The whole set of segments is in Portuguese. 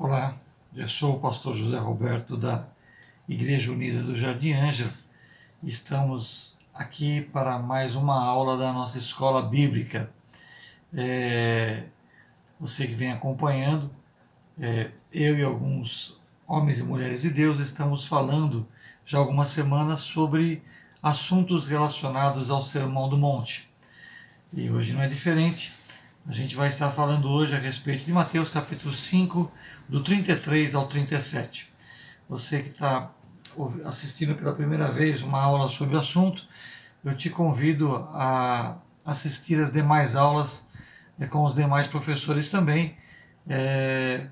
Olá, eu sou o pastor José Roberto da Igreja Unida do Jardim Ângela. Estamos aqui para mais uma aula da nossa escola bíblica. Você que vem acompanhando, eu e alguns homens e mulheres de Deus estamos falando já há algumas semanas sobre assuntos relacionados ao Sermão do Monte. E hoje não é diferente. A gente vai estar falando hoje a respeito de Mateus capítulo 5, do 33 ao 37. Você que está assistindo pela primeira vez uma aula sobre o assunto, eu te convido a assistir as demais aulas com os demais professores também,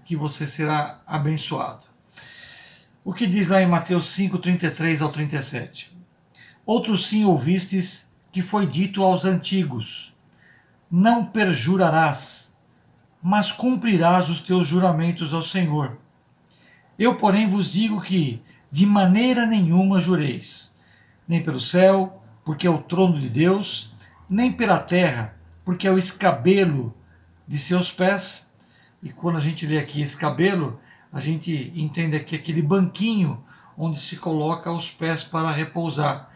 que você será abençoado. O que diz lá em Mateus 5, 33 ao 37? Outro sim ouvistes que foi dito aos antigos: não perjurarás, mas cumprirás os teus juramentos ao Senhor. Eu, porém, vos digo que de maneira nenhuma jureis, nem pelo céu, porque é o trono de Deus, nem pela terra, porque é o escabelo de seus pés. E quando a gente lê aqui escabelo, a gente entende aqui aquele banquinho onde se coloca os pés para repousar.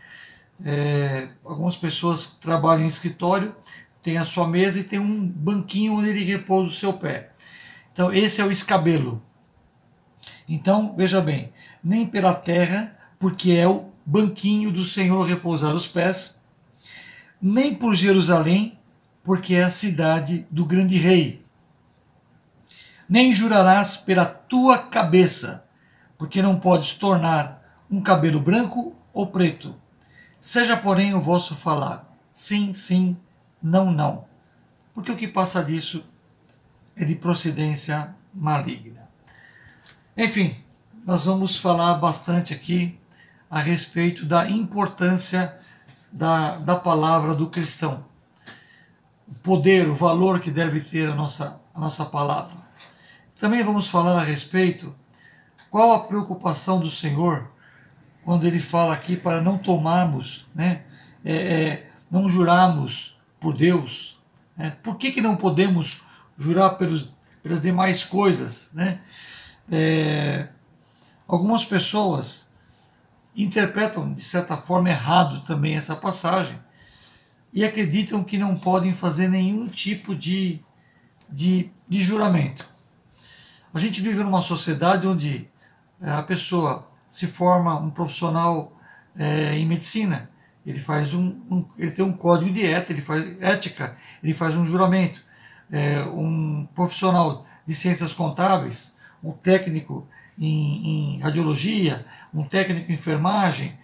Algumas pessoas trabalham em escritório, tem a sua mesa e tem um banquinho onde ele repousa o seu pé. Então esse é o escabelo. Então veja bem, nem pela terra, porque é o banquinho do Senhor repousar os pés, nem por Jerusalém, porque é a cidade do grande rei. Nem jurarás pela tua cabeça, porque não podes tornar um cabelo branco ou preto. Seja, porém, o vosso falar sim, sim, não, não, porque o que passa disso é de procedência maligna. Enfim, nós vamos falar bastante aqui a respeito da importância da palavra do cristão, o poder, o valor que deve ter a nossa palavra. Também vamos falar a respeito qual a preocupação do Senhor quando ele fala aqui para não tomarmos, não jurarmos por Deus. Por que não podemos jurar pelas demais coisas? Algumas pessoas interpretam de certa forma errado também essa passagem e acreditam que não podem fazer nenhum tipo de juramento. A gente vive numa sociedade onde a pessoa se forma um profissional em medicina, ele faz ele tem um código de ética, ele faz um juramento. Um profissional de ciências contábeis, um técnico em radiologia, um técnico em enfermagem,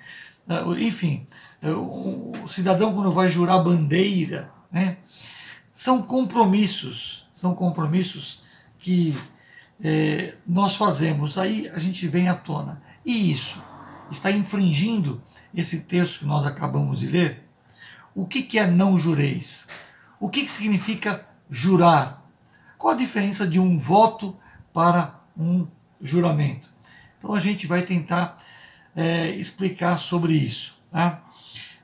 enfim, o cidadão quando vai jurar bandeira, são compromissos que nós fazemos, aí a gente vem à tona. E isso está infringindo esse texto que nós acabamos de ler? O que é não jureis? O que significa jurar? Qual a diferença de um voto para um juramento? Então a gente vai tentar explicar sobre isso. Tá?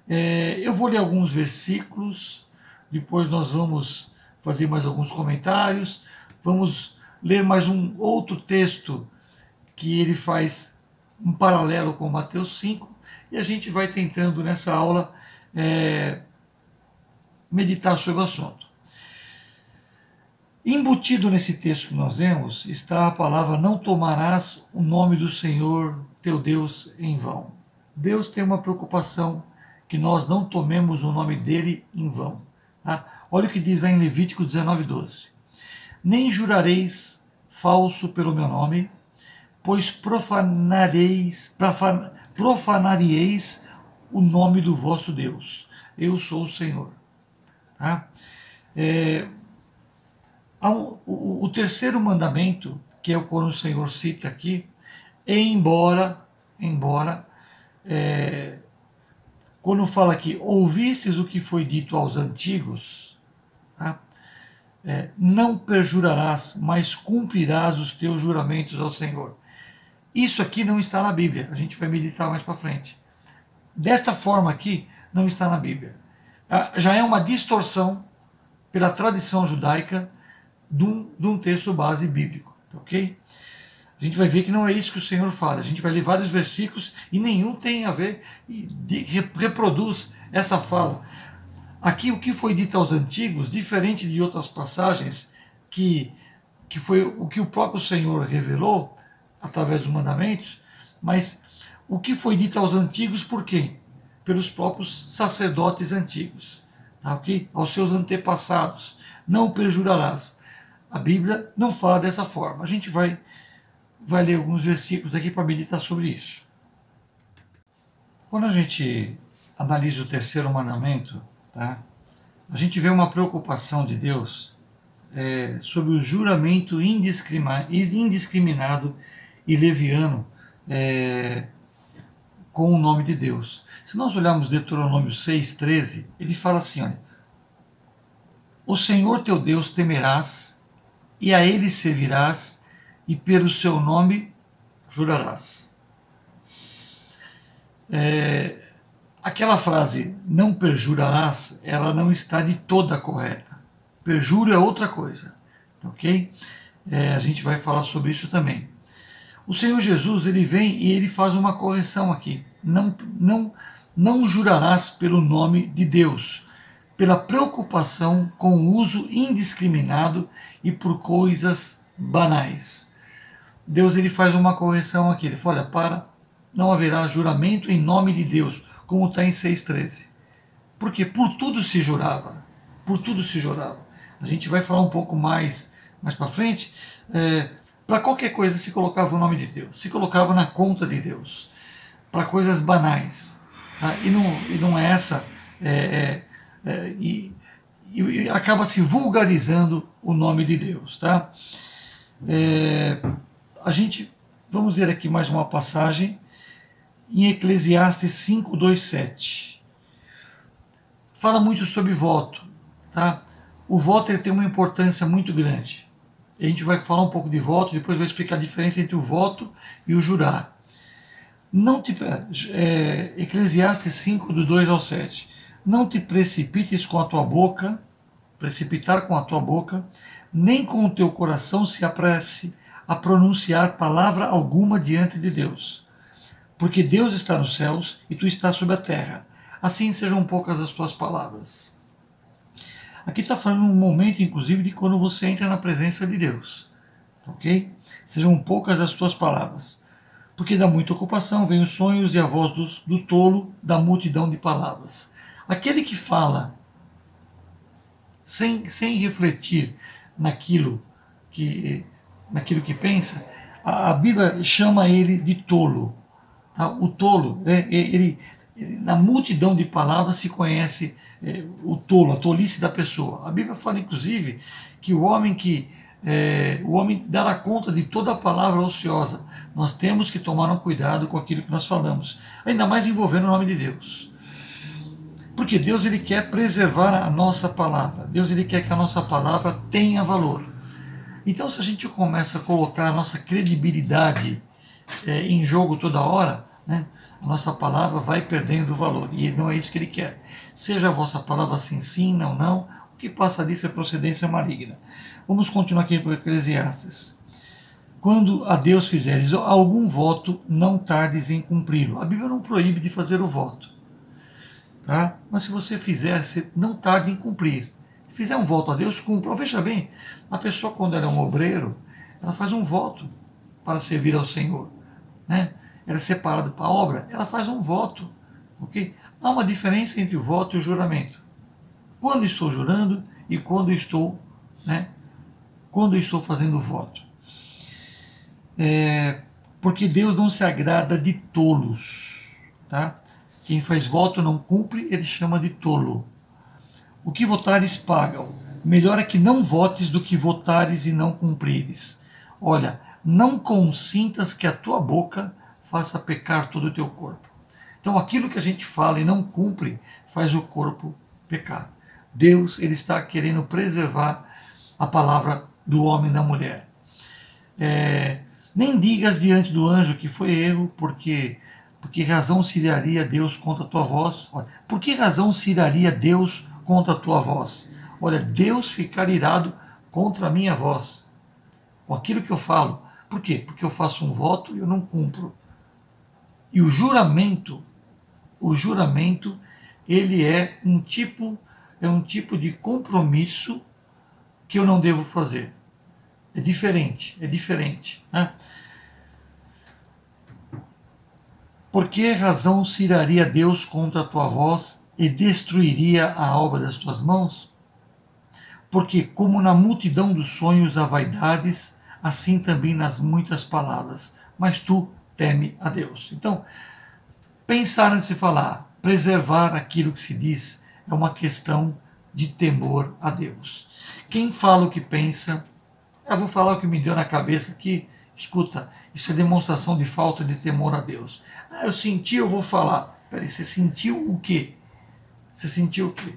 Eu vou ler alguns versículos, depois nós vamos fazer mais alguns comentários, vamos ler mais um outro texto que ele faz um paralelo com Mateus 5, e a gente vai tentando nessa aula meditar sobre o assunto. Embutido nesse texto que nós vemos está a palavra: não tomarás o nome do Senhor teu Deus em vão. Deus tem uma preocupação que nós não tomemos o nome dele em vão. Tá? Olha o que diz lá em Levítico 19:12. Nem jurareis falso pelo meu nome, pois profanareis o nome do vosso Deus. Eu sou o Senhor. Tá? O terceiro mandamento, que é o quando o Senhor cita aqui, embora quando fala aqui, ouvistes o que foi dito aos antigos, tá? Não perjurarás, mas cumprirás os teus juramentos ao Senhor. Isso aqui não está na Bíblia, a gente vai meditar mais para frente. Desta forma aqui, não está na Bíblia. Já é uma distorção pela tradição judaica de um texto base bíblico. ok? A gente vai ver que não é isso que o Senhor fala. A gente vai ler vários versículos e nenhum tem a ver, reproduz essa fala. Aqui o que foi dito aos antigos, diferente de outras passagens, que foi o que o próprio Senhor revelou através dos mandamentos, mas o que foi dito aos antigos por quem? Pelos próprios sacerdotes antigos, tá, ok? Aos seus antepassados. Não perjurarás. A Bíblia não fala dessa forma. A gente vai ler alguns versículos aqui para meditar sobre isso. Quando a gente analisa o terceiro mandamento, tá, a gente vê uma preocupação de Deus sobre o juramento indiscriminado e leviano com o nome de Deus. Se nós olharmos Deuteronômio 6,13, ele fala assim, olha, o Senhor teu Deus temerás, e a ele servirás, e pelo seu nome jurarás. Aquela frase, não perjurarás, ela não está de toda correta. Perjúrio é outra coisa, ok? A gente vai falar sobre isso também. O Senhor Jesus, ele vem e ele faz uma correção aqui. Não jurarás pelo nome de Deus, pela preocupação com o uso indiscriminado e por coisas banais. Deus ele faz uma correção aqui. Ele fala, não haverá juramento em nome de Deus, como está em 6,13. Porque por tudo se jurava. Por tudo se jurava. A gente vai falar um pouco mais para frente. Para qualquer coisa se colocava o nome de Deus. Se colocava na conta de Deus. Para coisas banais. Tá? E não é essa. E acaba se vulgarizando o nome de Deus. Tá? Vamos ver aqui mais uma passagem em Eclesiastes 5:2-7. Fala muito sobre voto, tá? O voto ele tem uma importância muito grande. A gente vai falar um pouco de voto, depois vai explicar a diferença entre o voto e o jurar. Eclesiastes 5:2-7. Não te precipites com a tua boca, precipitar com a tua boca, nem com o teu coração se apresse a pronunciar palavra alguma diante de Deus. Porque Deus está nos céus e tu estás sobre a terra. Assim sejam poucas as tuas palavras. Aqui está falando um momento, inclusive, de quando você entra na presença de Deus. Ok? Sejam poucas as tuas palavras. Porque da muita ocupação vem os sonhos e a voz do tolo da multidão de palavras. Aquele que fala sem refletir naquilo que pensa, a Bíblia chama ele de tolo. O tolo, na multidão de palavras se conhece o tolo, a tolice da pessoa. A Bíblia fala, inclusive, que o homem dará conta de toda a palavra ociosa. Nós temos que tomar um cuidado com aquilo que nós falamos, ainda mais envolvendo o nome de Deus. Porque Deus ele quer preservar a nossa palavra. Deus ele quer que a nossa palavra tenha valor. Então, se a gente começa a colocar a nossa credibilidade em jogo toda hora, né, a nossa palavra vai perdendo valor. E não é isso que ele quer. Seja a vossa palavra sim, não, o que passa disso é procedência maligna. Vamos continuar aqui com Eclesiastes. Quando a Deus fizeres algum voto, não tardes em cumpri-lo. A Bíblia não proíbe de fazer o voto. Tá? Mas se você fizer, você não tarde em cumprir. Se fizer um voto a Deus, cumpra. Veja bem, a pessoa quando ela é um obreiro, ela faz um voto para servir ao Senhor. Né? Ela é separada para a obra, ela faz um voto. Okay? Há uma diferença entre o voto e o juramento. Quando estou jurando e quando estou fazendo o voto. Porque Deus não se agrada de tolos. Tá? Quem faz voto não cumpre, ele chama de tolo. O que votares pagam. Melhor é que não votes do que votares e não cumprires. Olha, não consintas que a tua boca faça pecar todo o teu corpo. Então aquilo que a gente fala e não cumpre faz o corpo pecar. Deus ele está querendo preservar a palavra do homem e da mulher. Nem digas diante do anjo que foi erro, porque razão se iraria Deus contra a tua voz? Olha, por que razão se iraria Deus contra a tua voz? Olha, Deus ficar irado contra a minha voz. com aquilo que eu falo. Por quê? Porque eu faço um voto e eu não cumpro. E o juramento, ele é um tipo de compromisso que eu não devo fazer. É diferente, né? Por que razão se iraria Deus contra a tua voz e destruiria a obra das tuas mãos? Porque como na multidão dos sonhos há vaidades, assim também nas muitas palavras. Mas tu teme a Deus. Então, pensar antes de falar, preservar aquilo que se diz, é uma questão de temor a Deus. Quem fala o que pensa, eu vou falar o que me deu na cabeça aqui, escuta, isso é demonstração de falta de temor a Deus. Ah, eu senti, eu vou falar. Peraí, você sentiu o quê? Você sentiu o quê?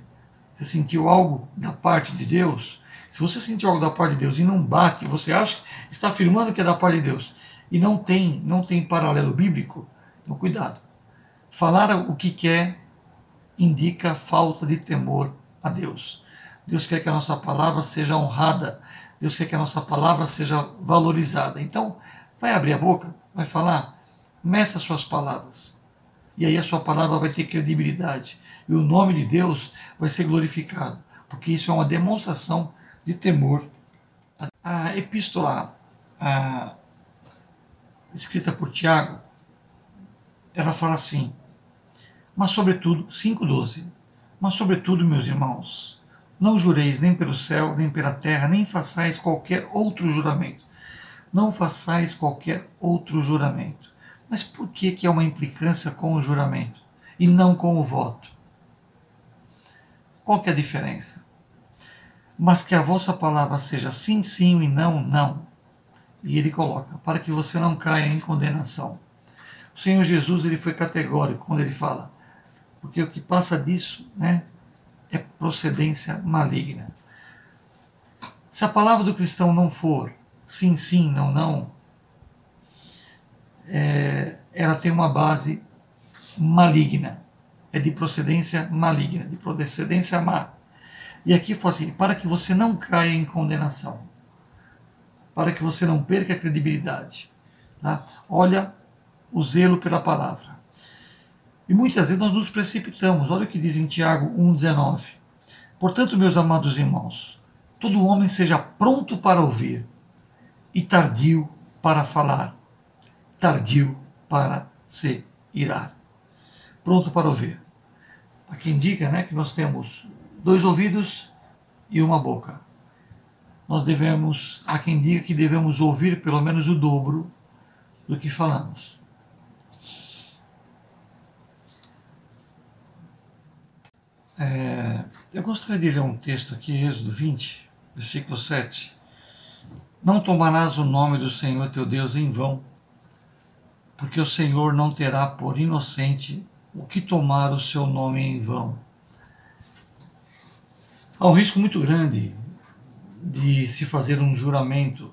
Você sentiu algo da parte de Deus? Se você sentiu algo da parte de Deus e não bate, você acha que está afirmando que é da parte de Deus e não tem paralelo bíblico, então cuidado. Falar o que quer indica falta de temor a Deus. Deus quer que a nossa palavra seja honrada. Deus quer que a nossa palavra seja valorizada. Então, vai abrir a boca, vai falar, meça as suas palavras. E aí a sua palavra vai ter credibilidade. E o nome de Deus vai ser glorificado. Porque isso é uma demonstração de temor. A epístola escrita por Tiago, ela fala assim, mas sobretudo, 5,12, mas sobretudo, meus irmãos, não jureis nem pelo céu, nem pela terra, nem façais qualquer outro juramento. Não façais qualquer outro juramento. Mas por que há uma implicância com o juramento e não com o voto? Qual que é a diferença? Mas que a vossa palavra seja sim, sim e não, não. E ele coloca, para que você não caia em condenação. O Senhor Jesus, ele foi categórico quando ele fala, porque o que passa disso, né, é procedência maligna. Se a palavra do cristão não for sim, sim, não, não, ela tem uma base maligna, é de procedência maligna, de procedência má. E aqui fala assim, para que você não caia em condenação, para que você não perca a credibilidade. Tá? Olha o zelo pela palavra. E muitas vezes nós nos precipitamos. Olha o que diz em Tiago 1,19. Portanto, meus amados irmãos, todo homem seja pronto para ouvir e tardio para falar, tardio para se irar. Pronto para ouvir. Aqui indica, né, que nós temos 2 ouvidos e uma boca. Há quem diga que devemos ouvir pelo menos o dobro do que falamos. Eu gostaria de ler um texto aqui, Êxodo 20, versículo 7. Não tomarás o nome do Senhor teu Deus em vão, porque o Senhor não terá por inocente o que tomar o seu nome em vão. Há um risco muito grande de se fazer um juramento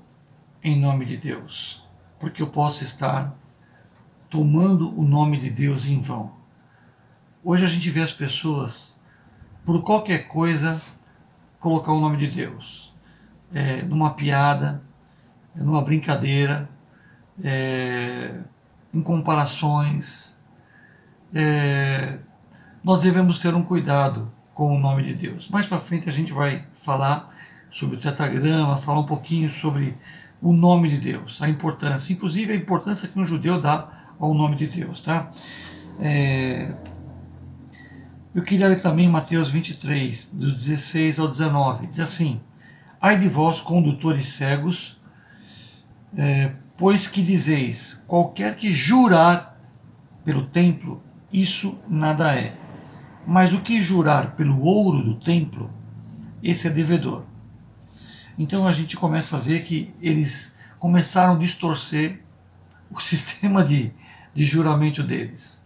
em nome de Deus, porque eu posso estar tomando o nome de Deus em vão. Hoje a gente vê as pessoas, por qualquer coisa, colocar o nome de Deus. Numa piada, numa brincadeira, em comparações. Nós devemos ter um cuidado com o nome de Deus. Mais para frente a gente vai falar sobre o tetragrama, falar um pouquinho sobre o nome de Deus, a importância, inclusive a importância que um judeu dá ao nome de Deus. Tá? Eu queria ler também Mateus 23, do 16 ao 19, diz assim, ai de vós, condutores cegos, pois que dizeis, qualquer que jurar pelo templo, isso nada é. Mas o que jurar pelo ouro do templo, esse é devedor. Então a gente começa a ver que eles começaram a distorcer o sistema de juramento deles.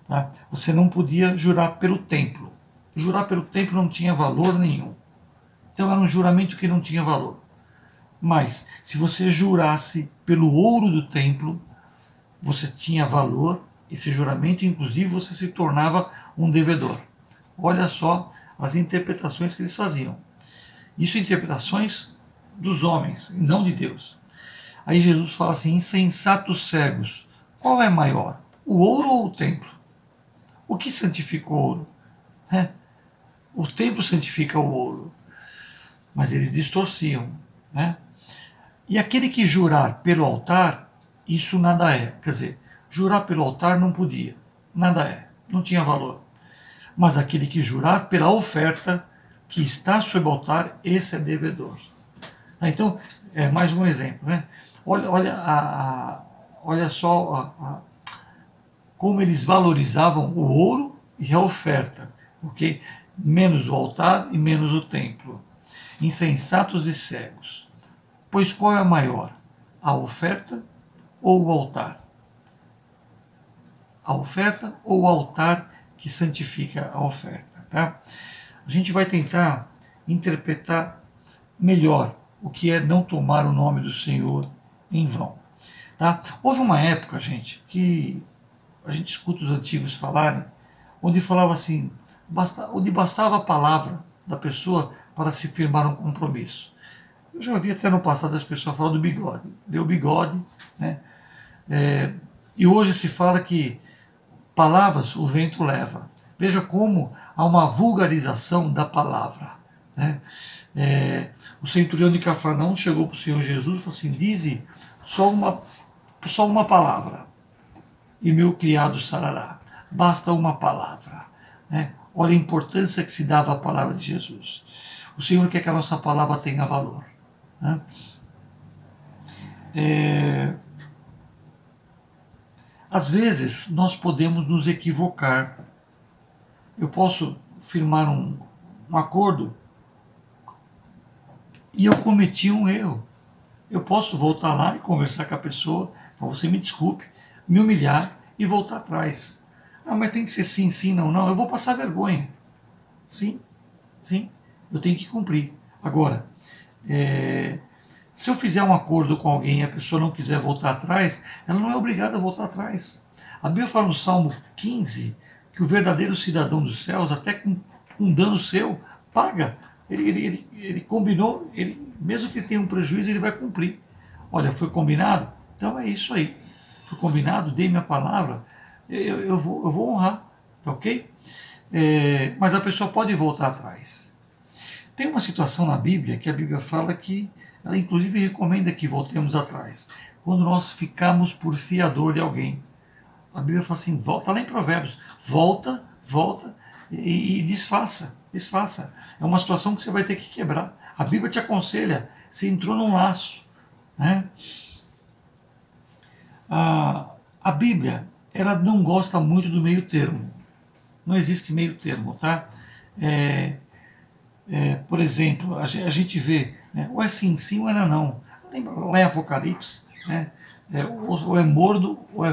Tá? Você não podia jurar pelo templo. Jurar pelo templo não tinha valor nenhum. Então era um juramento que não tinha valor. Mas se você jurasse pelo ouro do templo, você tinha valor, esse juramento, inclusive você se tornava um devedor. Olha só as interpretações que eles faziam. Isso interpretações dos homens, não de Deus. Aí Jesus fala assim, insensatos cegos, qual é maior, o ouro ou o templo? O que santifica o ouro? O templo santifica o ouro, mas eles distorciam. Né? E aquele que jurar pelo altar, isso nada é. Quer dizer, jurar pelo altar não podia, nada é, não tinha valor. Mas aquele que jurar pela oferta que está sob o altar, esse é devedor. Então, mais um exemplo. Né? Olha só como eles valorizavam o ouro e a oferta. Okay? Menos o altar e menos o templo. Insensatos e cegos. Pois qual é maior? A oferta ou o altar? A oferta ou o altar que santifica a oferta? Tá? A gente vai tentar interpretar melhor o que é não tomar o nome do Senhor em vão. Tá? Houve uma época, gente, que a gente escuta os antigos falarem, onde falava assim, onde bastava a palavra da pessoa para se firmar um compromisso. Eu já ouvi até no passado as pessoas falar do bigode. Deu bigode, né? E hoje se fala que palavras o vento leva. Veja como há uma vulgarização da palavra. Né? O centurião de Cafarnaum chegou para o Senhor Jesus e falou assim, dize só uma palavra e meu criado sarará. Basta uma palavra. Né? Olha a importância que se dava à palavra de Jesus. O Senhor quer que a nossa palavra tenha valor. Né? Às vezes nós podemos nos equivocar. Eu posso firmar um acordo e eu cometi um erro. Eu posso voltar lá e conversar com a pessoa, você me desculpe, me humilhar e voltar atrás. Ah, mas tem que ser sim, sim, não, não. Eu vou passar vergonha. Sim, sim, eu tenho que cumprir. Agora, se eu fizer um acordo com alguém e a pessoa não quiser voltar atrás, ela não é obrigada a voltar atrás. A Bíblia fala no Salmo 15 que o verdadeiro cidadão dos céus, até com um dano seu, paga. Ele combinou, mesmo que ele tenha um prejuízo, ele vai cumprir. Olha, foi combinado? Então é isso aí. Foi combinado, dei minha palavra, eu vou honrar, tá ok? Mas a pessoa pode voltar atrás. Tem uma situação na Bíblia que a Bíblia fala que ela inclusive recomenda que voltemos atrás. Quando nós ficamos por fiador de alguém. A Bíblia fala assim, volta lá em Provérbios, volta e desfaça. É uma situação que você vai ter que quebrar. A Bíblia te aconselha, você entrou num laço. Né? A Bíblia, ela não gosta muito do meio termo. Não existe meio termo, tá? Por exemplo, a gente vê, né, ou é sim, sim, ou é não. Lembra lá em Apocalipse, né? Ou é mordo, ou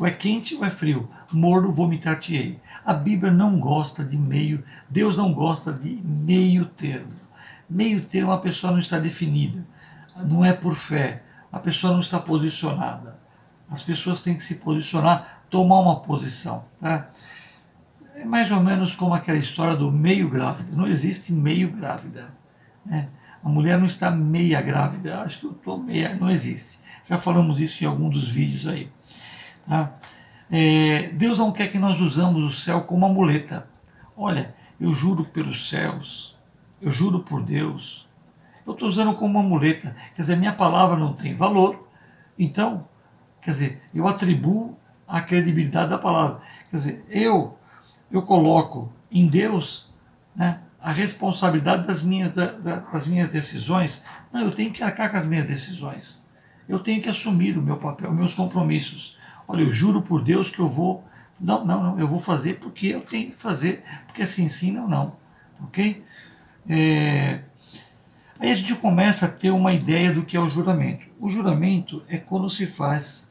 é quente ou é frio. Mordo, vomitar-te-ei. A Bíblia não gosta de meio, Deus não gosta de meio termo. Meio termo, a pessoa não está definida, não é por fé, a pessoa não está posicionada. As pessoas têm que se posicionar, tomar uma posição. Tá? É mais ou menos como aquela história do meio grávida. Não existe meio grávida. Né? A mulher não está meia grávida. Acho que eu estou meia. Não existe. Já falamos isso em algum dos vídeos aí. Tá? Deus não quer que nós usamos o céu como uma muleta. Olha, eu juro pelos céus, eu juro por Deus. Eu estou usando como uma muleta. Quer dizer, minha palavra não tem valor. Então, quer dizer, eu atribuo a credibilidade da palavra. Quer dizer, eu coloco em Deus, né, a responsabilidade das minhas decisões. Não, eu tenho que arcar com as minhas decisões. Eu tenho que assumir o meu papel, meus compromissos. Olha, eu juro por Deus que eu vou... Não, eu vou fazer porque eu tenho que fazer, porque assim, sim, não. Ok? Aí a gente começa a ter uma ideia do que é o juramento. O juramento é quando se faz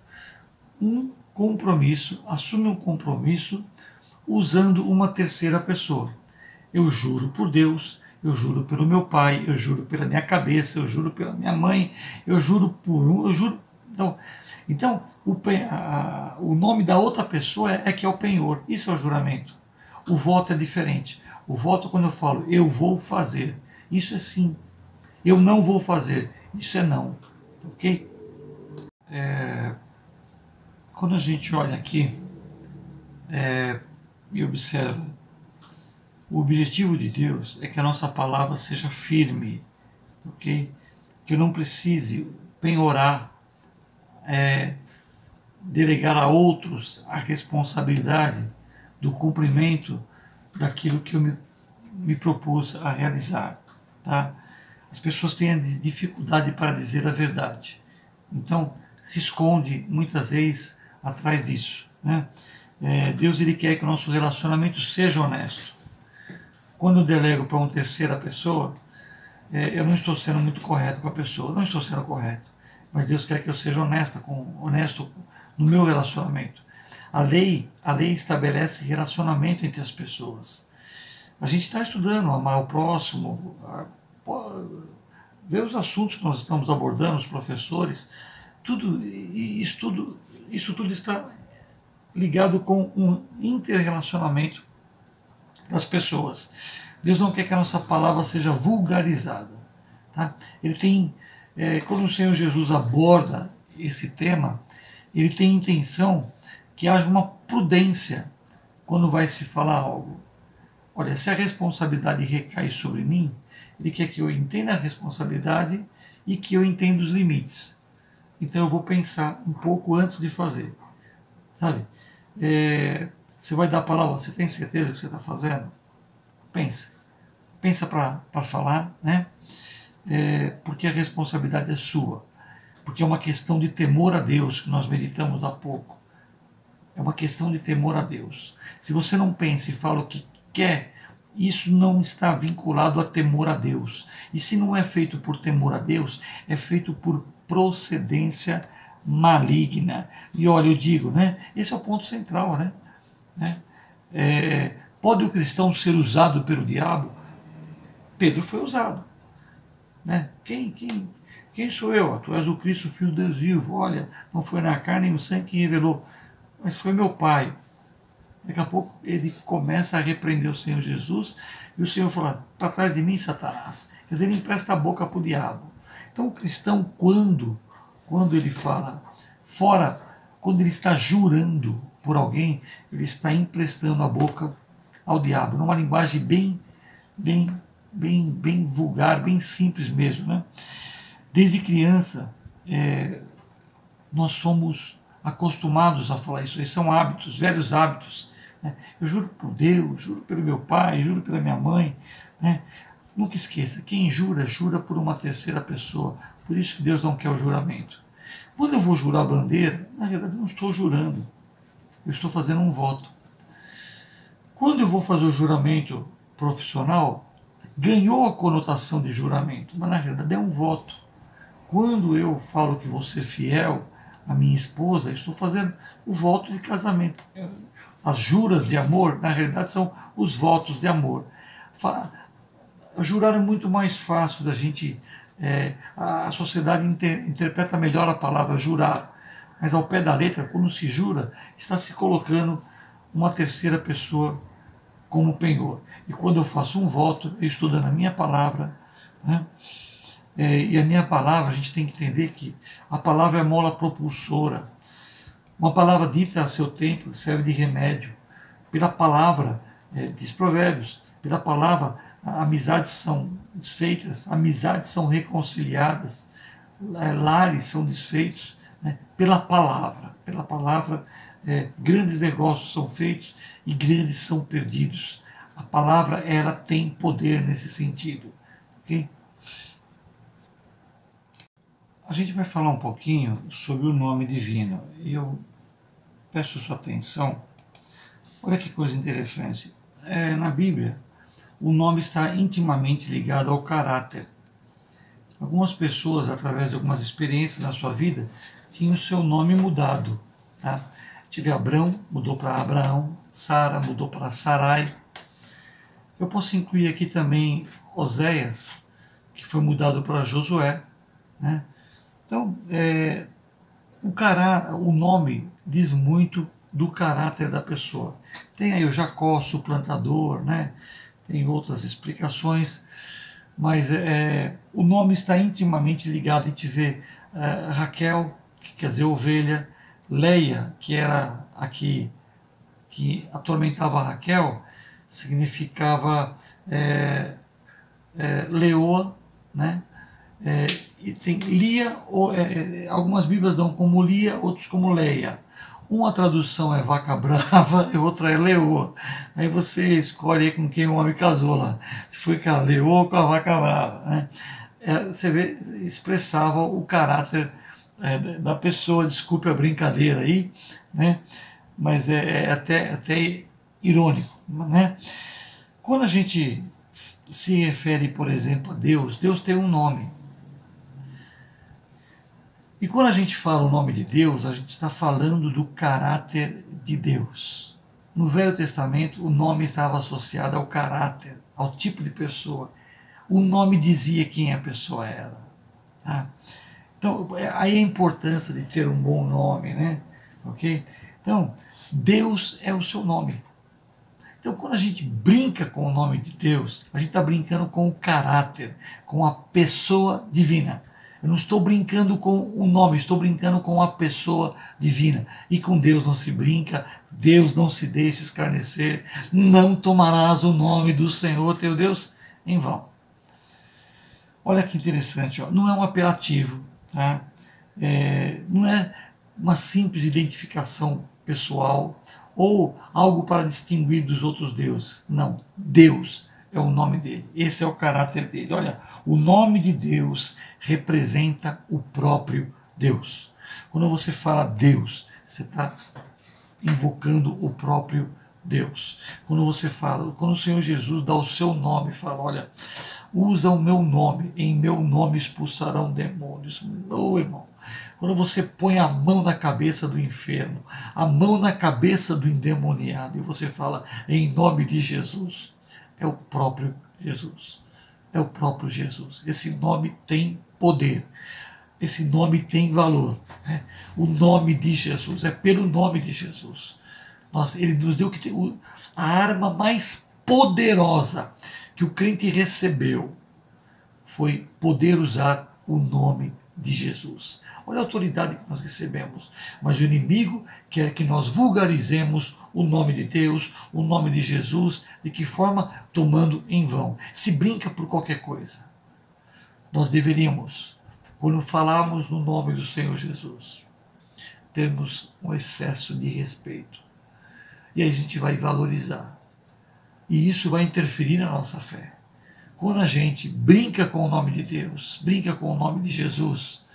um compromisso, assume um compromisso usando uma terceira pessoa. Eu juro por Deus, eu juro pelo meu pai, eu juro pela minha cabeça, eu juro pela minha mãe, eu juro por um, eu juro... Então o nome da outra pessoa é que é o penhor. Isso é o juramento. O voto é diferente. O voto, quando eu falo eu vou fazer, isso é sim. Eu não vou fazer, isso é não. Ok? quando a gente olha aqui e observa, o objetivo de Deus é que a nossa palavra seja firme, ok? Que eu não precise penhorar, delegar a outros a responsabilidade do cumprimento daquilo que eu me propus a realizar, tá? As pessoas têm dificuldade para dizer a verdade, então se esconde muitas vezes atrás disso, né? Deus ele quer que o nosso relacionamento seja honesto. Quando eu delego para uma terceira pessoa, eu não estou sendo muito correto com a pessoa, não estou sendo correto, mas Deus quer que eu seja honesto no meu relacionamento. A lei estabelece relacionamento entre as pessoas. A gente está estudando amar o próximo, ver os assuntos que nós estamos abordando, os professores, isso tudo está ligado com um interrelacionamento das pessoas. Deus não quer que a nossa palavra seja vulgarizada. Tá? Ele tem, quando o Senhor Jesus aborda esse tema, ele tem intenção que haja uma prudência quando vai se falar algo. Olha, se a responsabilidade recai sobre mim, ele quer que eu entenda a responsabilidade e que eu entenda os limites. Então eu vou pensar um pouco antes de fazer. Sabe? Você vai dar a palavra, você tem certeza do que você está fazendo? Pensa para falar, né? Porque a responsabilidade é sua. Porque é uma questão de temor a Deus, que nós meditamos há pouco. É uma questão de temor a Deus. Se você não pensa e fala o que quer, isso não está vinculado a temor a Deus. E se não é feito por temor a Deus, é feito por procedência maligna. E olha, eu digo, né? Esse é o ponto central, né? Pode o cristão ser usado pelo diabo? Pedro foi usado. Né? Quem sou eu? Tu és o Cristo, filho de Deus vivo. Olha, não foi na carne e no sangue que revelou, mas foi meu Pai. Daqui a pouco ele começa a repreender o Senhor Jesus e o Senhor fala, para trás de mim, Satanás. Quer dizer, ele empresta a boca para o diabo. Então o cristão, quando ele fala fora, quando ele está jurando por alguém, ele está emprestando a boca ao diabo, numa linguagem bem vulgar, bem simples mesmo, né? Desde criança, nós somos acostumados a falar isso. Esses são hábitos, velhos hábitos. Né? Eu juro por Deus, juro pelo meu pai, juro pela minha mãe. Né? Nunca esqueça, quem jura, jura por uma terceira pessoa. Por isso que Deus não quer o juramento. Quando eu vou jurar a bandeira, na verdade eu não estou jurando. Eu estou fazendo um voto. Quando eu vou fazer o juramento profissional, ganhou a conotação de juramento, mas na verdade é um voto. Quando eu falo que vou ser fiel à minha esposa, estou fazendo o voto de casamento. As juras de amor, na realidade, são os votos de amor. Jurar é muito mais fácil da gente... a sociedade interpreta melhor a palavra jurar, mas ao pé da letra, quando se jura, está se colocando uma terceira pessoa como penhor. E quando eu faço um voto, eu estou dando a minha palavra, né? E a minha palavra, a gente tem que entender que a palavra é mola propulsora. Uma palavra dita a seu tempo serve de remédio. Pela palavra, diz Provérbios, pela palavra, amizades são desfeitas, amizades são reconciliadas, lares são desfeitos, né? Pela palavra, grandes negócios são feitos e grandes são perdidos. A palavra, ela tem poder nesse sentido. Ok? A gente vai falar um pouquinho sobre o nome divino. E eu peço sua atenção. Olha que coisa interessante. Na Bíblia, o nome está intimamente ligado ao caráter. Algumas pessoas, através de algumas experiências na sua vida, tinham o seu nome mudado. Tá? Tive Abrão, mudou para Abraão. Sara mudou para Sarai. Eu posso incluir aqui também Oséias, que foi mudado para Josué. Né? Então, o nome diz muito do caráter da pessoa. Tem aí o Jacó, suplantador, né? Tem outras explicações, mas o nome está intimamente ligado. A gente vê Raquel, que quer dizer ovelha, Leia, que era a que atormentava Raquel, significava leoa, né? E tem Lia, algumas Bíblias dão como Lia, outros como Leia. Uma tradução é vaca brava e outra é leoa. Aí você escolhe aí com quem o homem casou lá. Se foi com a leoa ou com a vaca brava. Né? Você vê, expressava o caráter da pessoa, desculpe a brincadeira aí, né? Mas é até irônico. Né? Quando a gente se refere, por exemplo, a Deus, Deus tem um nome. E quando a gente fala o nome de Deus, a gente está falando do caráter de Deus. No Velho Testamento, o nome estava associado ao caráter, ao tipo de pessoa. O nome dizia quem a pessoa era. Tá? Então, aí a importância de ter um bom nome, né? Ok? Então, Deus é o seu nome. Então, quando a gente brinca com o nome de Deus, a gente está brincando com o caráter, com a pessoa divina. Eu não estou brincando com o nome, estou brincando com a pessoa divina. E com Deus não se brinca, Deus não se deixa escarnecer. Não tomarás o nome do Senhor teu Deus em vão. Olha que interessante, ó. Não é um apelativo, tá? Não é uma simples identificação pessoal ou algo para distinguir dos outros deuses. Não, Deus é o nome dele, esse é o caráter dele. Olha, o nome de Deus representa o próprio Deus. Quando você fala Deus, você está invocando o próprio Deus. Quando você fala, quando o Senhor Jesus dá o seu nome, fala, olha, usa o meu nome, em meu nome expulsarão demônios. Meu irmão, quando você põe a mão na cabeça do enfermo, a mão na cabeça do endemoniado, e você fala, em nome de Jesus, é o próprio Jesus. É o próprio Jesus. Esse nome tem poder. Esse nome tem valor. Né? O nome de Jesus. É pelo nome de Jesus. Ele nos deu a arma mais poderosa que o crente recebeu foi poder usar o nome de Jesus. Olha a autoridade que nós recebemos. Mas o inimigo quer que nós vulgarizemos o nome de Deus, o nome de Jesus, de que forma? Tomando em vão. Se brinca por qualquer coisa. Nós deveríamos, quando falarmos no nome do Senhor Jesus, termos um excesso de respeito. E aí a gente vai valorizar. E isso vai interferir na nossa fé. Quando a gente brinca com o nome de Deus, brinca com o nome de Jesus,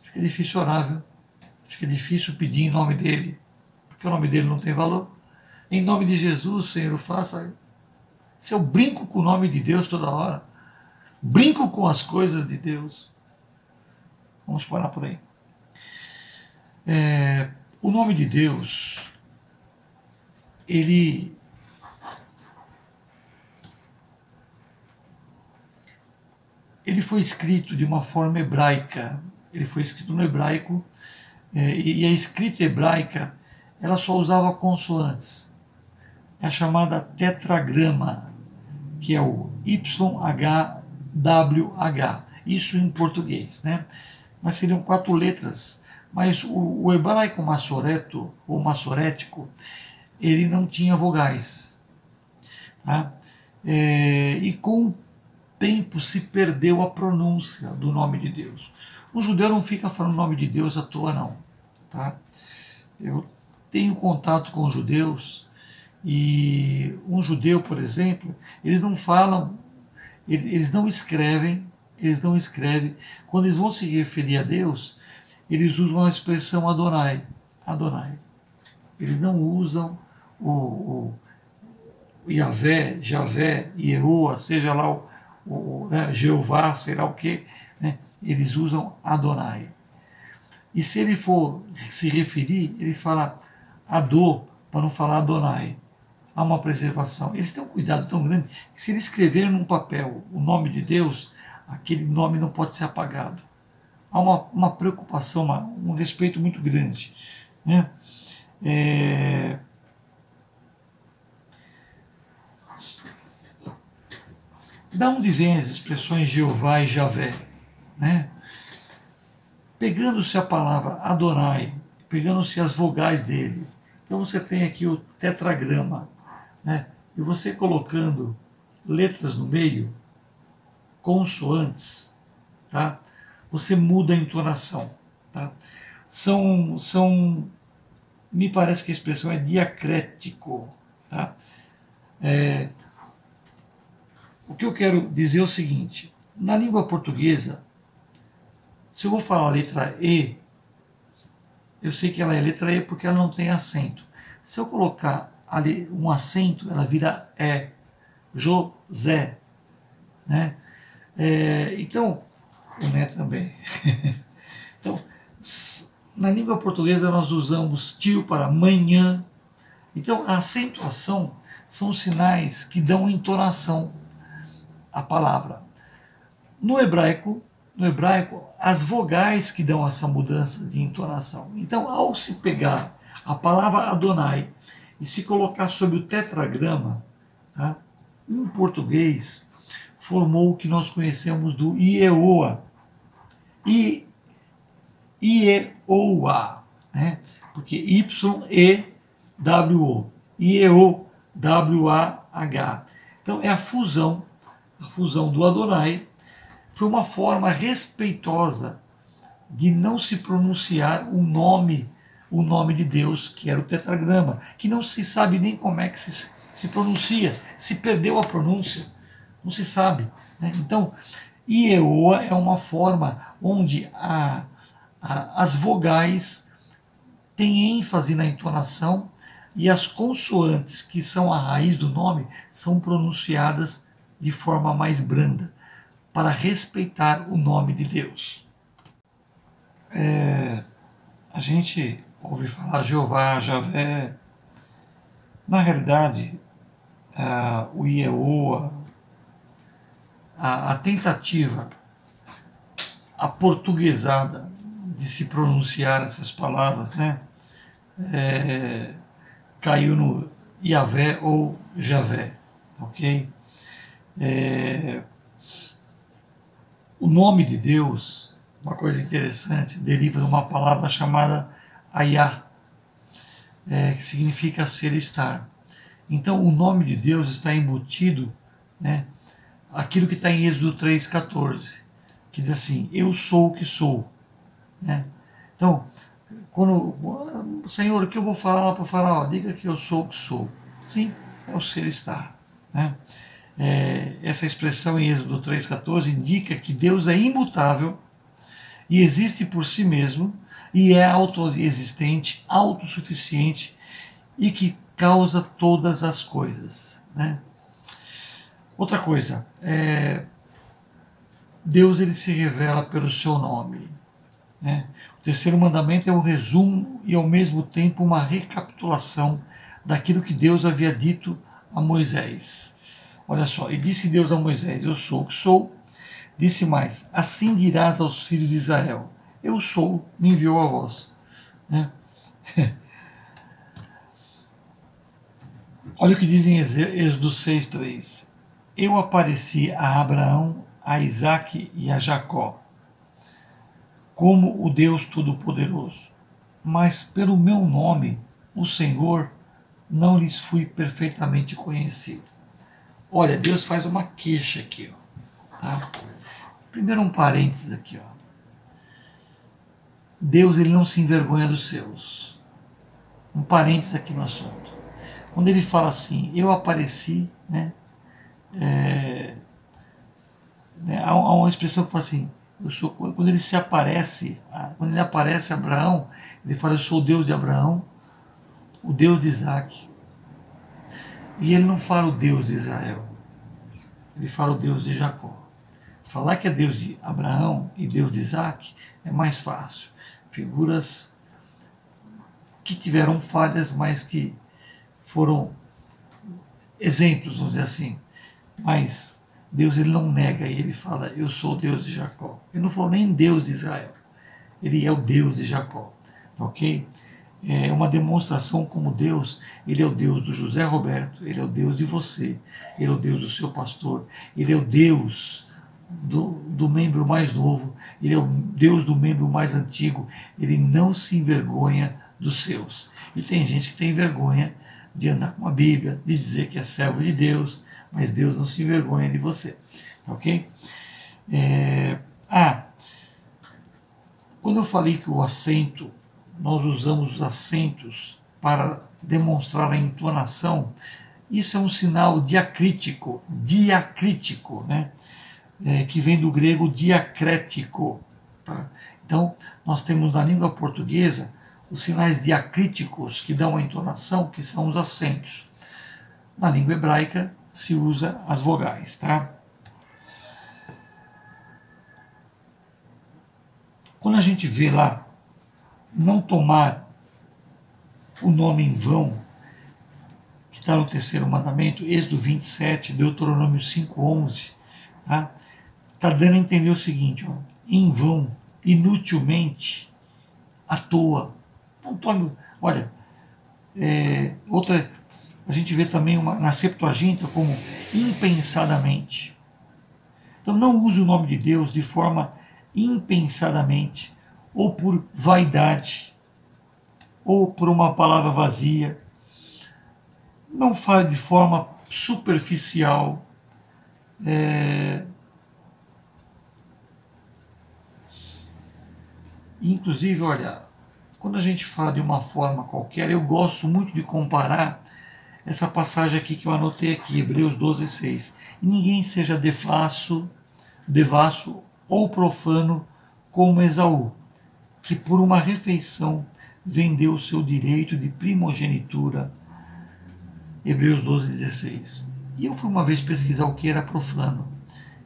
fica difícil orar, viu? Fica difícil pedir em nome dele, porque o nome dele não tem valor. Em nome de Jesus, Senhor, faça. Se eu brinco com o nome de Deus toda hora, brinco com as coisas de Deus, vamos parar por aí. O nome de Deus, ele foi escrito de uma forma hebraica. Ele foi escrito no hebraico, e a escrita hebraica ela só usava consoantes. É a chamada tetragrama, que é o YHWH. Isso em português, né? Mas seriam 4 letras. Mas o hebraico massoreto, ou massorético, ele não tinha vogais. Tá? E com o tempo se perdeu a pronúncia do nome de Deus. O judeu não fica falando o nome de Deus à toa, não. Tá? Eu tenho contato com os judeus e um judeu, por exemplo, eles não falam, eles não escrevem, quando eles vão se referir a Deus, eles usam a expressão Adonai, Adonai. Eles não usam o Yahvé, Javé, Yehoa, seja lá né, Jeová, sei lá o que, né, eles usam Adonai. E se ele for se referir, ele fala Adô, para não falar Adonai. Há uma preservação. Eles têm um cuidado tão grande que se eles escreverem num papel o nome de Deus, aquele nome não pode ser apagado. Há uma preocupação, um respeito muito grande. Né? Da onde vêm as expressões Jeová e Javé? Né? Pegando-se a palavra Adonai pegando-se as vogais dele. Então você tem aqui o tetragrama, né? E você colocando letras no meio, consoantes, tá? Você muda a entonação, tá? Me parece que a expressão é diacrético, tá? O que eu quero dizer é o seguinte: na língua portuguesa, se eu vou falar a letra E, eu sei que ela é letra E porque ela não tem acento. Se eu colocar ali um acento, ela vira E, José, né? Então, o Né também. Então, na língua portuguesa nós usamos tio para manhã. Então, a acentuação são sinais que dão entonação à palavra. No hebraico, as vogais que dão essa mudança de entonação. Então, ao se pegar a palavra Adonai e se colocar sobre o tetragrama, tá? Em português, formou o que nós conhecemos do Ieoa. Ieoa, né? Porque Y-E-W-O. Ieowah. Então, é a fusão do Adonai. Foi uma forma respeitosa de não se pronunciar o nome de Deus, que era o tetragrama, que não se sabe nem como é que se pronuncia, se perdeu a pronúncia, não se sabe, né? Então, Ieoa é uma forma onde as vogais têm ênfase na entonação e as consoantes, que são a raiz do nome, são pronunciadas de forma mais branda, para respeitar o nome de Deus. A gente ouve falar Jeová, Javé. Na realidade, o Ieoa, a tentativa aportuguesada de se pronunciar essas palavras, né, caiu no Iavé ou Javé, ok? O nome de Deus, uma coisa interessante, deriva de uma palavra chamada Ayah, que significa ser, estar. Então, o nome de Deus está embutido, né, aquilo que está em Êxodo 3,14, que diz assim: eu sou o que sou. Né? Então, quando Senhor, o que eu vou falar lá para o faraó? Diga que eu sou o que sou. Sim, é o ser, estar. Né? Essa expressão em Êxodo 3,14 indica que Deus é imutável e existe por si mesmo e é autoexistente, autossuficiente e que causa todas as coisas. Né? Outra coisa, Deus ele se revela pelo seu nome. Né? O terceiro mandamento é um resumo e ao mesmo tempo uma recapitulação daquilo que Deus havia dito a Moisés. Olha só, e disse Deus a Moisés: eu sou o que sou. Disse mais: assim dirás aos filhos de Israel: eu sou, me enviou a vós. Né? Olha o que diz em Êxodo 6,3: eu apareci a Abraão, a Isaque e a Jacó como o Deus Todo-Poderoso, mas pelo meu nome, o Senhor, não lhes fui perfeitamente conhecido. Olha, Deus faz uma queixa aqui, ó, tá? Primeiro um parênteses aqui, ó. Deus ele não se envergonha dos seus. Um parênteses aqui no assunto. Quando ele fala assim, eu apareci, né? Há uma expressão que fala assim, eu sou, quando ele aparece a Abraão, ele fala: eu sou o Deus de Abraão, o Deus de Isaac. E ele não fala o Deus de Israel, ele fala o Deus de Jacó. Falar que é Deus de Abraão e Deus de Isaac é mais fácil. Figuras que tiveram falhas, mas que foram exemplos, vamos dizer assim. Mas Deus ele não nega, ele fala: eu sou o Deus de Jacó. Ele não falou nem Deus de Israel, ele é o Deus de Jacó, ok? É uma demonstração como Deus, ele é o Deus do José Roberto, ele é o Deus de você, ele é o Deus do seu pastor, ele é o Deus do membro mais novo, Ele é o Deus do membro mais antigo, Ele não se envergonha dos seus. E tem gente que tem vergonha de andar com a Bíblia, de dizer que é servo de Deus, mas Deus não se envergonha de você. Ok? Quando eu falei que o acento, nós usamos os acentos para demonstrar a entonação, isso é um sinal diacrítico, né? Que vem do grego diacrético. Tá? Então, nós temos na língua portuguesa os sinais diacríticos que dão a entonação, que são os acentos. Na língua hebraica se usa as vogais. Tá? Quando a gente vê lá, não tomar o nome em vão, que está no terceiro mandamento, Êxodo 27, Deuteronômio 5:11, tá? Está dando a entender o seguinte, ó, em vão, inutilmente, à toa. Não tome, olha, outra, a gente vê também na Septuaginta como impensadamente. Então não use o nome de Deus de forma impensadamente, ou por vaidade, ou por uma palavra vazia. Não fale de forma superficial. Inclusive, olha, quando a gente fala de uma forma qualquer, eu gosto muito de comparar essa passagem aqui que eu anotei aqui, Hebreus 12:6. E ninguém seja devasso ou profano como Esaú, que por uma refeição vendeu o seu direito de primogenitura. Hebreus 12:16. E eu fui uma vez pesquisar o que era profano.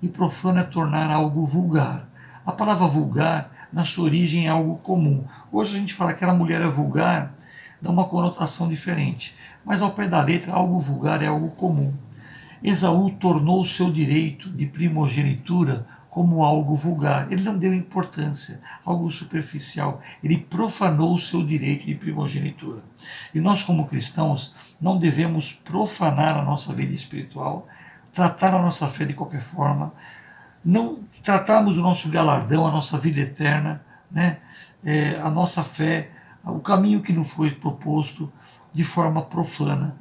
E profano é tornar algo vulgar. A palavra vulgar, na sua origem, é algo comum. Hoje a gente fala que aquela mulher é vulgar, dá uma conotação diferente. Mas ao pé da letra, algo vulgar é algo comum. Esaú tornou o seu direito de primogenitura como algo vulgar. Ele não deu importância, algo superficial. Ele profanou o seu direito de primogenitura. E nós, como cristãos, não devemos profanar a nossa vida espiritual, tratar a nossa fé de qualquer forma, não tratarmos o nosso galardão, a nossa vida eterna, né? A nossa fé, o caminho que nos foi proposto de forma profana.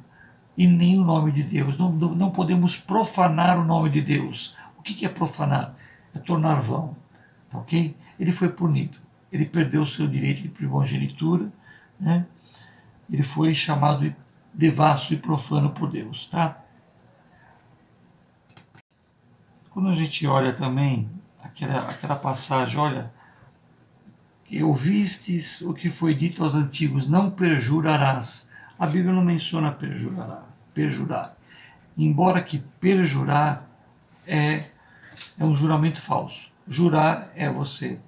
E nem o nome de Deus. Não podemos profanar o nome de Deus. O que é profanar? É tornar vão. Tá, ok? Ele foi punido. Ele perdeu o seu direito de primogenitura. Né? Ele foi chamado de devasso e profano por Deus. Tá? Quando a gente olha também aquela passagem, olha, que ouvistes o que foi dito aos antigos, não perjurarás. A Bíblia não menciona perjurar. Embora que perjurar é um juramento falso. Jurar é você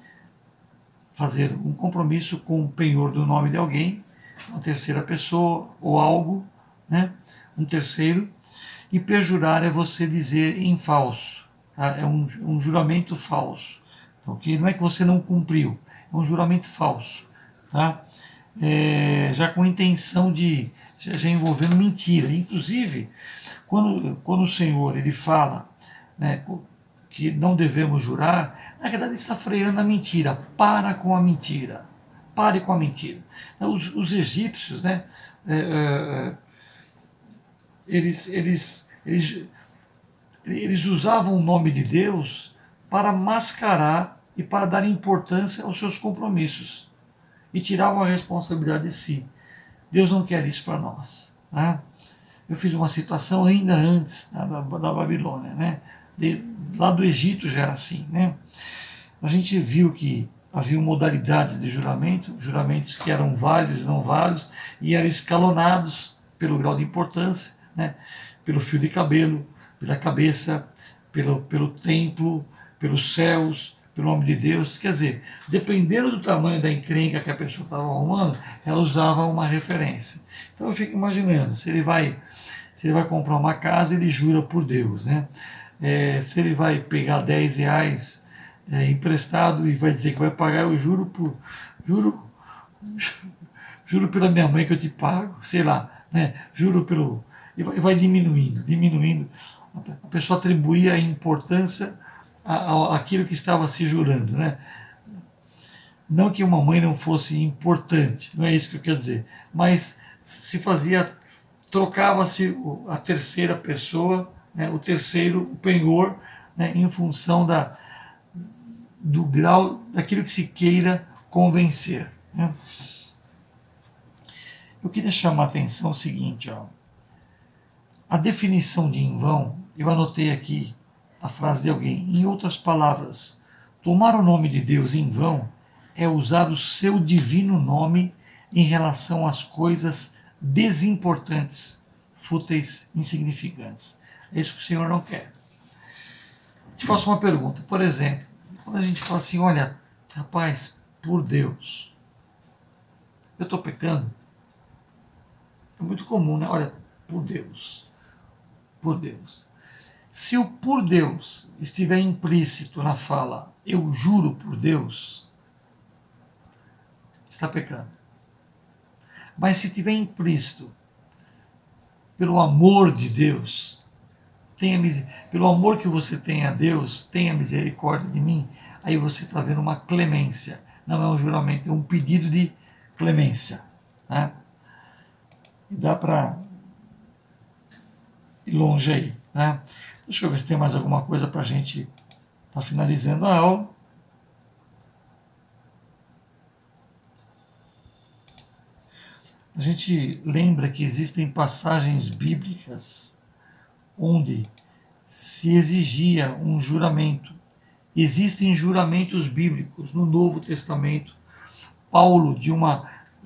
fazer um compromisso com o penhor do nome de alguém, uma terceira pessoa ou algo, né? Um terceiro. E perjurar é você dizer em falso. Tá? É um juramento falso. Okay? Não é que você não cumpriu, é um juramento falso. Tá? Já com intenção de já envolvendo mentira. Inclusive, quando o Senhor ele fala, né, que não devemos jurar, na verdade ele está freando a mentira. Para com a mentira. Pare com a mentira. Os egípcios, né, eles usavam o nome de Deus para mascarar e para dar importância aos seus compromissos. E tiravam a responsabilidade de si. Deus não quer isso para nós. Né? Eu fiz uma citação ainda antes da Babilônia. Né? Lá do Egito já era assim. Né? A gente viu que havia modalidades de juramento, juramentos que eram válidos, não válidos, e eram escalonados pelo grau de importância, né? Pelo fio de cabelo, pela cabeça, pelo templo, pelos céus, pelo nome de Deus. Quer dizer, dependendo do tamanho da encrenca que a pessoa estava arrumando, ela usava uma referência. Então eu fico imaginando, se ele vai comprar uma casa, ele jura por Deus. Né? Se ele vai pegar R$10 emprestado e vai dizer que vai pagar, eu juro pela minha mãe que eu te pago, sei lá, né? Juro e vai diminuindo. A pessoa atribuía a importância aquilo que estava se jurando, né? Não que uma mãe não fosse importante, não é isso que eu quero dizer, mas se fazia, trocava-se a terceira pessoa, né, o terceiro, o penhor, né, em função do grau daquilo que se queira convencer. Né? Eu queria chamar a atenção o seguinte, ó, a definição de em vão, eu anotei aqui a frase de alguém, em outras palavras, tomar o nome de Deus em vão é usar o seu divino nome em relação às coisas desimportantes, fúteis, insignificantes. É isso que o Senhor não quer. Te faço uma pergunta, por exemplo, quando a gente fala assim, olha, rapaz, por Deus, eu estou pecando? É muito comum, né? Olha, por Deus, por Deus. Se o por Deus estiver implícito na fala, eu juro por Deus, está pecando. Mas se estiver implícito, pelo amor de Deus, pelo amor que você tem a Deus, tenha misericórdia de mim, aí você está vendo uma clemência. Não é um juramento, é um pedido de clemência. Né? E dá para ir longe aí. Né? Deixa eu ver se tem mais alguma coisa para a gente estar finalizando a aula. A gente lembra que existem passagens bíblicas onde se exigia um juramento. Existem juramentos bíblicos no Novo Testamento. Paulo,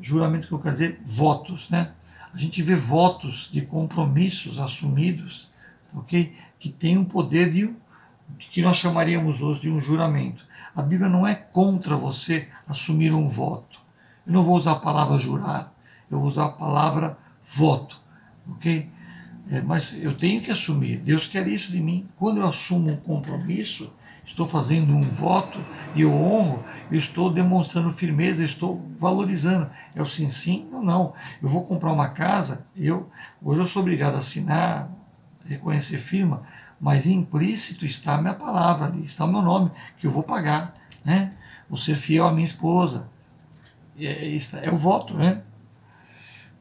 juramento que eu quero dizer, votos, né? A gente vê votos de compromissos assumidos, ok? Que tem um poder que nós chamaríamos hoje de um juramento. A Bíblia não é contra você assumir um voto. Eu não vou usar a palavra jurar, eu vou usar a palavra voto, ok? Mas eu tenho que assumir, Deus quer isso de mim. Quando eu assumo um compromisso, estou fazendo um voto e eu honro, eu estou demonstrando firmeza, estou valorizando. É o sim, sim, ou não. Eu vou comprar uma casa, hoje eu sou obrigado a assinar, reconhecer firma, mas implícito está a minha palavra ali, está o meu nome, que eu vou pagar. Né? Vou ser fiel à minha esposa. É o voto, né?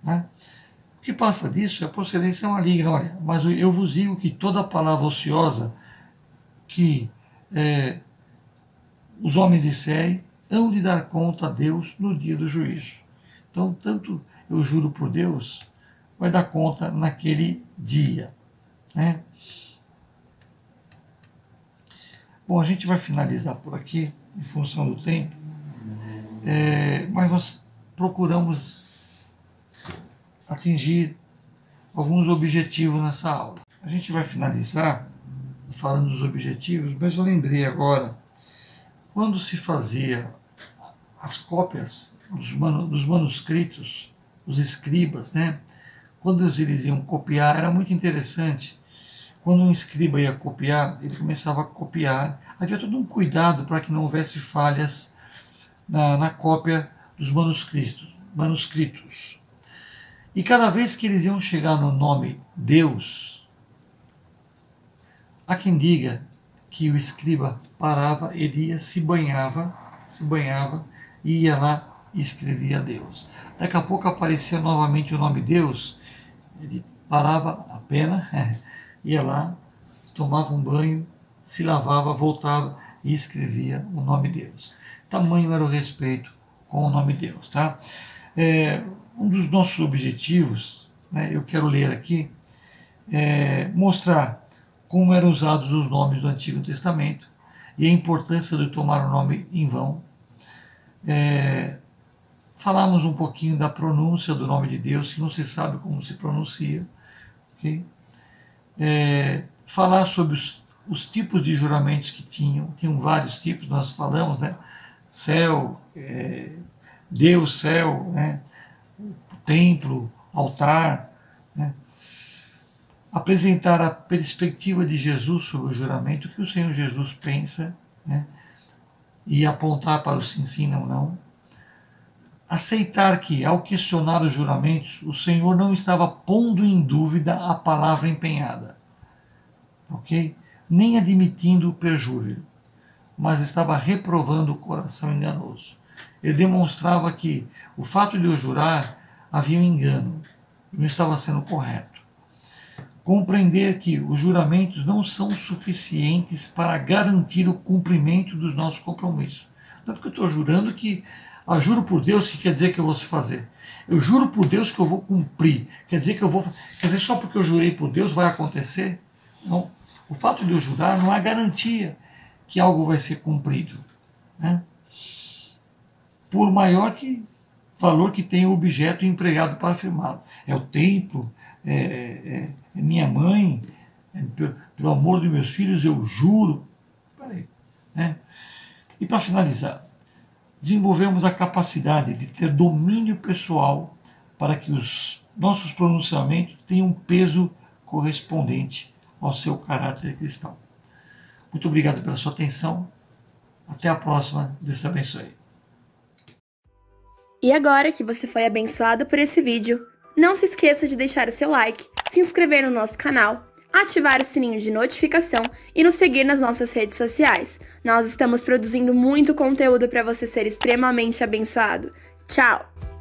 O que passa disso é a procedência maligna. Olha, mas eu vos digo que toda palavra ociosa que os homens disserem, hão de dar conta a Deus no dia do juízo. Então, tanto eu juro por Deus, vai dar conta naquele dia. Né? Bom, a gente vai finalizar por aqui, em função do tempo, mas nós procuramos atingir alguns objetivos nessa aula. A gente vai finalizar falando dos objetivos, mas eu lembrei agora, quando se fazia as cópias dos manuscritos, os escribas, né? Quando eles iam copiar, era muito interessante. Quando um escriba ia copiar, ele começava a copiar. Havia todo um cuidado para que não houvesse falhas na cópia dos manuscritos. E cada vez que eles iam chegar no nome Deus, há quem diga que o escriba parava, ele ia, se banhava, e ia lá e escrevia Deus. Daqui a pouco aparecia novamente o nome Deus, ele parava a pena, ia lá, tomava um banho, se lavava, voltava e escrevia o nome Deus. Tamanho era o respeito com o nome Deus. Tá? Um dos nossos objetivos, né, eu quero ler aqui, mostrar como eram usados os nomes do Antigo Testamento e a importância de tomar o nome em vão. Falamos um pouquinho da pronúncia do nome de Deus, que não se sabe como se pronuncia. Okay? Falar sobre os tipos de juramentos que tinham vários tipos, nós falamos, né? Céu, Deus, céu, né? Templo, altar, né? Apresentar a perspectiva de Jesus sobre o juramento, o que o Senhor Jesus pensa, né? E apontar para o sim, sim, não, não. Aceitar que, ao questionar os juramentos, o Senhor não estava pondo em dúvida a palavra empenhada. Ok? nem admitindo o perjúrio, mas estava reprovando o coração enganoso. Ele demonstrava que o fato de eu jurar havia um engano, não estava sendo correto. Compreender que os juramentos não são suficientes para garantir o cumprimento dos nossos compromissos. Não é porque eu estou jurando que, juro por Deus que quer dizer que eu vou se fazer. Eu juro por Deus que eu vou cumprir. Quer dizer, só porque eu jurei por Deus vai acontecer? Não. O fato de eu jurar não é garantia que algo vai ser cumprido, né? Por maior valor que tenha o objeto empregado para afirmá-lo. É o templo, é minha mãe, pelo amor dos meus filhos eu juro. Peraí, né? E para finalizar, desenvolvemos a capacidade de ter domínio pessoal para que os nossos pronunciamentos tenham um peso correspondente ao seu caráter cristão. Muito obrigado pela sua atenção. Até a próxima. Deus te abençoe. E agora que você foi abençoado por esse vídeo, não se esqueça de deixar o seu like, se inscrever no nosso canal, ativar o sininho de notificação e nos seguir nas nossas redes sociais. Nós estamos produzindo muito conteúdo para você ser extremamente abençoado. Tchau!